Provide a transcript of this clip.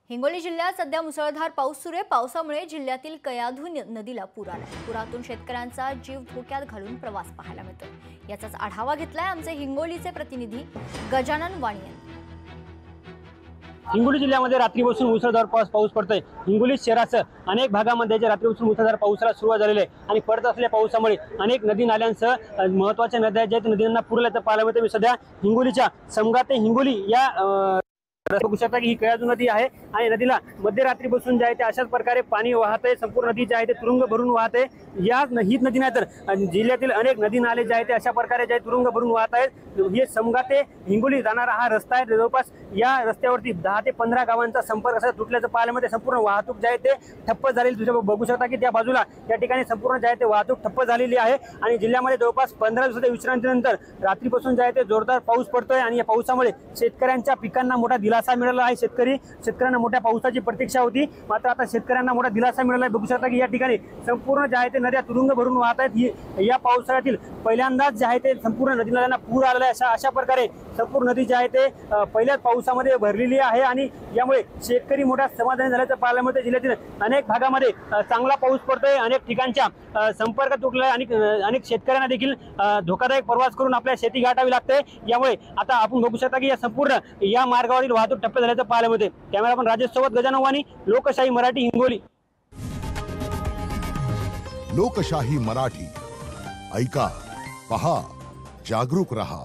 हिंगोली जिल्ह्यात सध्या मुसळधार पाऊस सुरू आहे। पावसामुळे जिल्ह्यातील कयाधू नदीला पूर आला। पुरातून शेतकऱ्यांचा जीव धोक्यात घालून प्रवास पाहायला मिळतोय। याचाच आढावा घेतलाय आमचे हिंगोलीचे प्रतिनिधी गजानन वाणी यांनी। हिंगोली जिल्ह्यामध्ये रात्रीपासून मुसळधार पाऊस पडतोय। हिंगोली शहरासह अनेक भागामध्ये रात्रीपासून मुसळधार पावसाला सुरुवात झालेली आहे आणि पडत असलेल्या पावसामुळे अनेक नदी नाल्यांसह महत्त्वाच्या नद्या ज्या नद्यांना पूर आल्याचं पाहायला मिळतं। सध्या हिंगोलीच्या समगा ते हिंगोली या बघू शकता की ही कयाधू नदी आहे आणि नदीला मध्यरात्रीपासून जे आहे ते अशाच प्रकारे पाणी वाहत आहे। संपूर्ण नदी जे आहे ते तुरुंग भरून वाहत आहे। हीच नदी नाही तर जिल्ह्यातील अनेक नदी नाले जे आहे ते अशा प्रकारे जे तुरुंग भरून वाहत आहेत। हे समगा ते हिंगोली जाणारा हा रस्ता आहे। जवळपास या रस्त्यावरती 10 ते 15 गावांचा संपर्क असा तुटल्याचं पाहायला मिळते। संपूर्ण वाहतूक जे आहे ते ठप्प झालेली तुम्ही बघू शकता की त्या बाजूला या ठिकाणी संपूर्ण जे आहे ते वाहतूक ठप्प झालेली आहे आणि जिल्ह्यामध्ये जवळपास 15 दिवसाच्या विश्रांतीनंतर रात्रीपासून जे आहे ते जोरदार पाऊस पडतोय आणि या पावसामुळे शेतकऱ्यांच्या पिकांना मोठा दिलासा मिळाला आहे। शेतकऱ्यांना मोठ्या पावसाची प्रतीक्षा होती, मात्र आता शेतकऱ्यांना मोठा दिलासा मिळाला आहे। बघू शकता की या ठिकाणी संपूर्ण जे आहे ते नद्या तुरुंग भरून वाहत आहेत। या पावसाळ्यातील पहिल्यांदाच जे आहे ते संपूर्ण नदी नाल्यांना पूर आलेला आहे। अशा प्रकारे संपूर्ण नदी जी आहे ते पहिल्याच पावसामध्ये भरलेली आहे आणि यामुळे शेतकरी मोठ्या समाधानी झाल्याचं पाहायला मिळतं। जिल्ह्यातील अनेक भागामध्ये चांगला पाऊस पडतोय। अनेक ठिकाणच्या संपर्क तुटला आणि अनेक शेतकऱ्यांना देखील धोकादायक प्रवास करून आपल्या शेती गाठावी लागते। यामुळे आता आपण बघू शकता की या संपूर्ण या मार्गावरील वाहतूक ठप्प झाल्याचं पाहायला मिळते। कॅमेरामन राजेश सोबत गजानन वाणी, लोकशाही मराठी, हिंगोली। लोकशाही मराठी ऐका, पहा, जागरूक रहा।